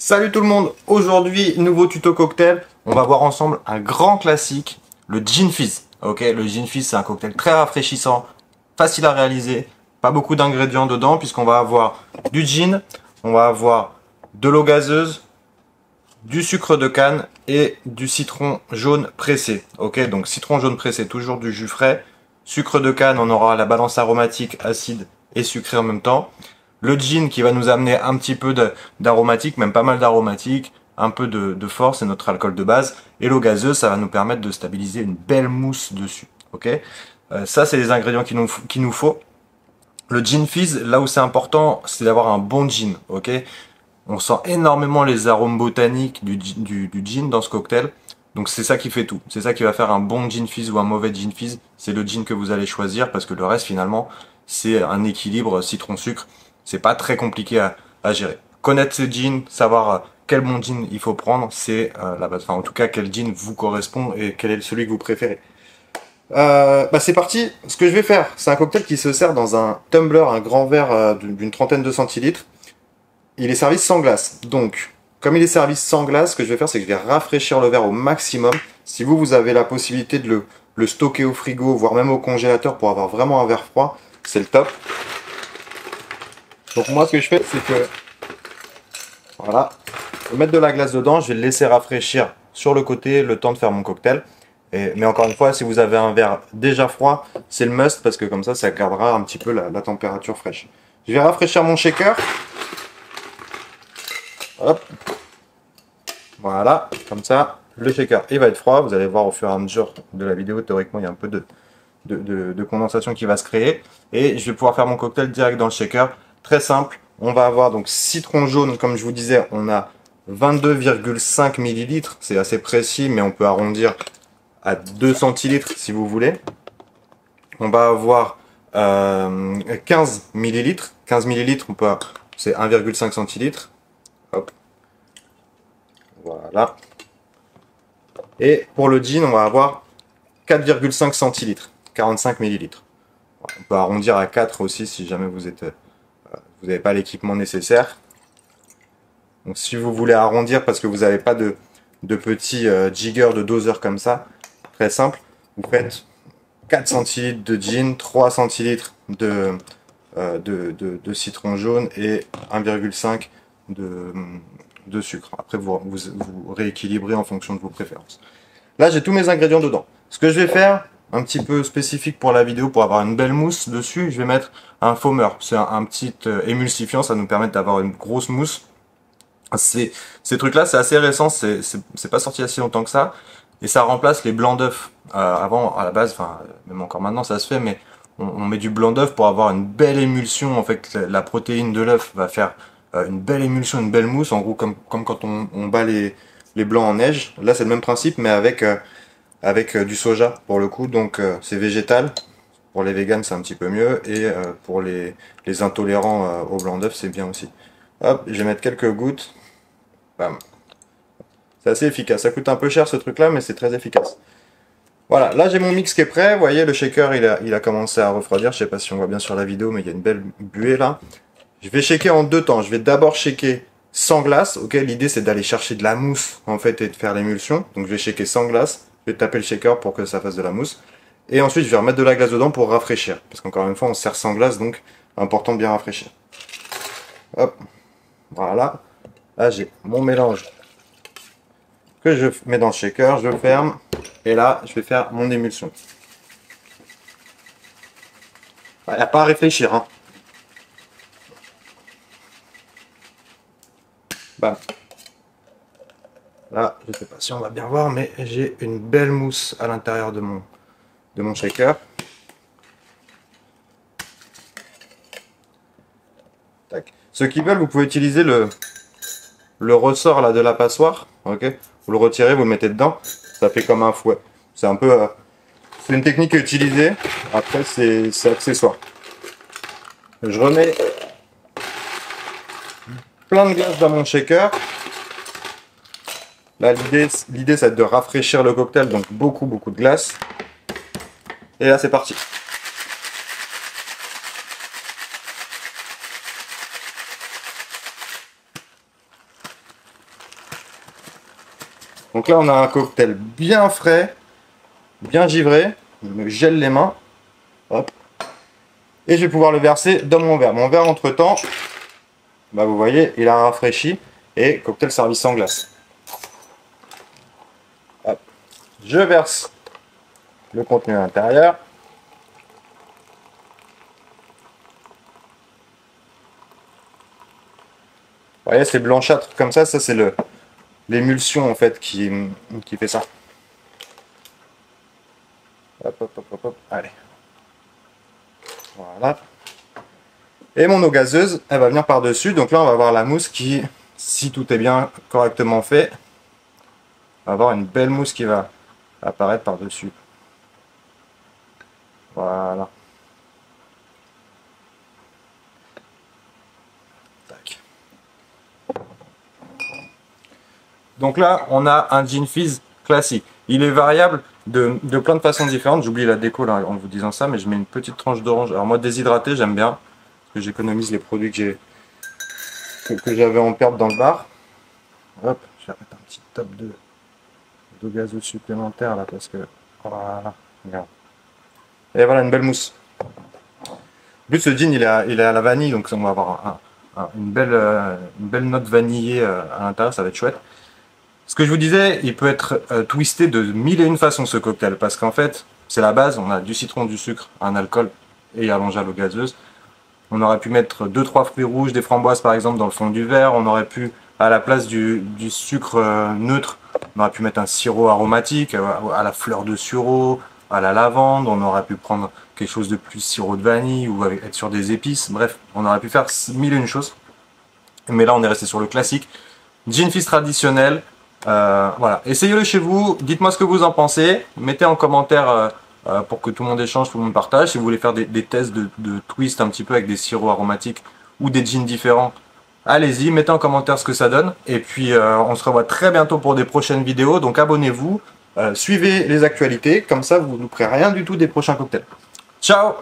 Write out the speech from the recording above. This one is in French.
Salut tout le monde, aujourd'hui nouveau tuto cocktail, on va voir ensemble un grand classique, le Gin Fizz. Ok, le Gin Fizz c'est un cocktail très rafraîchissant, facile à réaliser, pas beaucoup d'ingrédients dedans puisqu'on va avoir du gin, on va avoir de l'eau gazeuse, du sucre de canne et du citron jaune pressé. Ok, donc citron jaune pressé, toujours du jus frais, sucre de canne, on aura la balance aromatique, acide et sucré en même temps. Le gin qui va nous amener un petit peu d'aromatique, même pas mal d'aromatique, un peu de force, c'est notre alcool de base. Et l'eau gazeuse, ça va nous permettre de stabiliser une belle mousse dessus. Ok, ça c'est les ingrédients qu'il nous faut. Le gin fizz, là où c'est important, c'est d'avoir un bon gin. Ok, on sent énormément les arômes botaniques du gin dans ce cocktail. Donc c'est ça qui fait tout. C'est ça qui va faire un bon gin fizz ou un mauvais gin fizz. C'est le gin que vous allez choisir parce que le reste finalement, c'est un équilibre citron-sucre. C'est pas très compliqué à gérer. Connaître ce gin, savoir quel bon gin il faut prendre, c'est la base. Enfin, en tout cas, quel gin vous correspond et quel est celui que vous préférez. C'est parti. Ce que je vais faire, c'est un cocktail qui se sert dans un tumbler, un grand verre d'une trentaine de centilitres. Il est servi sans glace. Donc, comme il est servi sans glace, ce que je vais faire, c'est que je vais rafraîchir le verre au maximum. Si vous avez la possibilité de le stocker au frigo, voire même au congélateur pour avoir vraiment un verre froid, c'est le top. Donc moi, ce que je fais, c'est que, voilà, je vais mettre de la glace dedans, je vais le laisser rafraîchir sur le côté, le temps de faire mon cocktail. Mais encore une fois, si vous avez un verre déjà froid, c'est le must, parce que comme ça gardera un petit peu la température fraîche. Je vais rafraîchir mon shaker. Hop. Voilà, comme ça, le shaker, il va être froid. Vous allez voir au fur et à mesure de la vidéo, théoriquement, il y a un peu de condensation qui va se créer. Et je vais pouvoir faire mon cocktail direct dans le shaker. Très simple. On va avoir donc citron jaune, comme je vous disais, on a 22,5 millilitres. C'est assez précis, mais on peut arrondir à 2 centilitres si vous voulez. On va avoir 15 millilitres. 15 millilitres, c'est 1,5 centilitres. Hop. Voilà. Et pour le gin, on va avoir 4,5 centilitres, 45 millilitres. On peut arrondir à 4 aussi si jamais vous n'avez pas l'équipement nécessaire. Donc si vous voulez arrondir parce que vous n'avez pas de petits jiggers de doseur comme ça, très simple, vous faites 4 centilitres de gin, 3 centilitres de citron jaune et 1,5 de sucre. Après, vous rééquilibrez en fonction de vos préférences. Là, j'ai tous mes ingrédients dedans. Ce que je vais faire, un petit peu spécifique pour la vidéo, pour avoir une belle mousse dessus, je vais mettre un foamer. C'est un petit émulsifiant, ça nous permet d'avoir une grosse mousse. Ces trucs-là, c'est assez récent, c'est pas sorti assez longtemps que ça. Et ça remplace les blancs d'œufs. Avant, à la base, enfin, même encore maintenant, ça se fait, mais on met du blanc d'œuf pour avoir une belle émulsion. En fait, la protéine de l'œuf va faire une belle émulsion, une belle mousse. En gros, comme quand on bat les blancs en neige. Là, c'est le même principe, mais avec du soja, pour le coup. Donc, c'est végétal. Pour les véganes, c'est un petit peu mieux. Et pour les intolérants au blanc d'œuf, c'est bien aussi. Hop, je vais mettre quelques gouttes. Bam. C'est assez efficace. Ça coûte un peu cher ce truc-là, mais c'est très efficace. Voilà, là j'ai mon mix qui est prêt. Vous voyez, le shaker il a commencé à refroidir. Je sais pas si on voit bien sur la vidéo, mais il y a une belle buée là. Je vais shaker en deux temps. Je vais d'abord shaker sans glace. Ok, l'idée c'est d'aller chercher de la mousse en fait et de faire l'émulsion. Donc je vais shaker sans glace. Je vais taper le shaker pour que ça fasse de la mousse. Et ensuite je vais remettre de la glace dedans pour rafraîchir. Parce qu'encore une fois on sert sans glace, donc important de bien rafraîchir. Hop, voilà. Là j'ai mon mélange que je mets dans le shaker, je ferme, et là, je vais faire mon émulsion. Il n'y a pas à réfléchir, hein. Bam. Là, je ne sais pas si on va bien voir, mais j'ai une belle mousse à l'intérieur de mon shaker. Tac. Ceux qui veulent, vous pouvez utiliser le ressort là de la passoire, ok. Vous le retirez, vous le mettez dedans, ça fait comme un fouet. C'est un peu, c'est une technique à utiliser. Après, c'est accessoire. Je remets plein de glace dans mon shaker. Là, l'idée, c'est de rafraîchir le cocktail, donc beaucoup de glace. Et là, c'est parti. Donc là, on a un cocktail bien frais, bien givré. Je me gèle les mains. Hop. Et je vais pouvoir le verser dans mon verre. Mon verre, entre-temps, bah, vous voyez, il a rafraîchi. Et cocktail servi sans glace. Hop. Je verse le contenu à l'intérieur. Vous voyez, c'est blanchâtre comme ça c'est l'émulsion en fait qui fait ça. Hop, hop, hop, hop, hop. Allez. Voilà. Et mon eau gazeuse, elle va venir par-dessus. Donc là, on va avoir la mousse qui, si tout est bien correctement fait, va avoir une belle mousse qui va apparaître par-dessus. Voilà. Tac. Donc là, on a un gin fizz classique. Il est variable de plein de façons différentes. J'oublie la déco là en vous disant ça, mais je mets une petite tranche d'orange. Alors moi, déshydraté, j'aime bien, parce que j'économise les produits que j'avais en perte dans le bar. Hop, je vais mettre un petit top d'eau gazeuse supplémentaire là, parce que voilà, regarde. Et voilà, une belle mousse. En plus, ce gin, il est à la vanille, donc on va avoir une belle note vanillée à l'intérieur, ça va être chouette. Ce que je vous disais, il peut être twisté de mille et une façons ce cocktail, parce qu'en fait, c'est la base, on a du citron, du sucre, un alcool et allongeable l'eau gazeuse. On aurait pu mettre 2-3 fruits rouges, des framboises par exemple dans le fond du verre. On aurait pu, à la place du sucre neutre, on aurait pu mettre un sirop aromatique, à la fleur de sureau, à la lavande. On aurait pu prendre quelque chose de plus sirop de vanille ou être sur des épices. Bref, on aurait pu faire mille et une choses. Mais là, on est resté sur le classique. Gin fizz traditionnel. Voilà, essayez-le chez vous, dites-moi ce que vous en pensez, mettez en commentaire pour que tout le monde échange, tout le monde partage. Si vous voulez faire des tests de twist un petit peu avec des sirops aromatiques ou des gins différents, allez-y, mettez en commentaire ce que ça donne. Et puis on se revoit très bientôt pour des prochaines vidéos, donc abonnez-vous, suivez les actualités, comme ça vous ne louperez rien du tout des prochains cocktails. Ciao!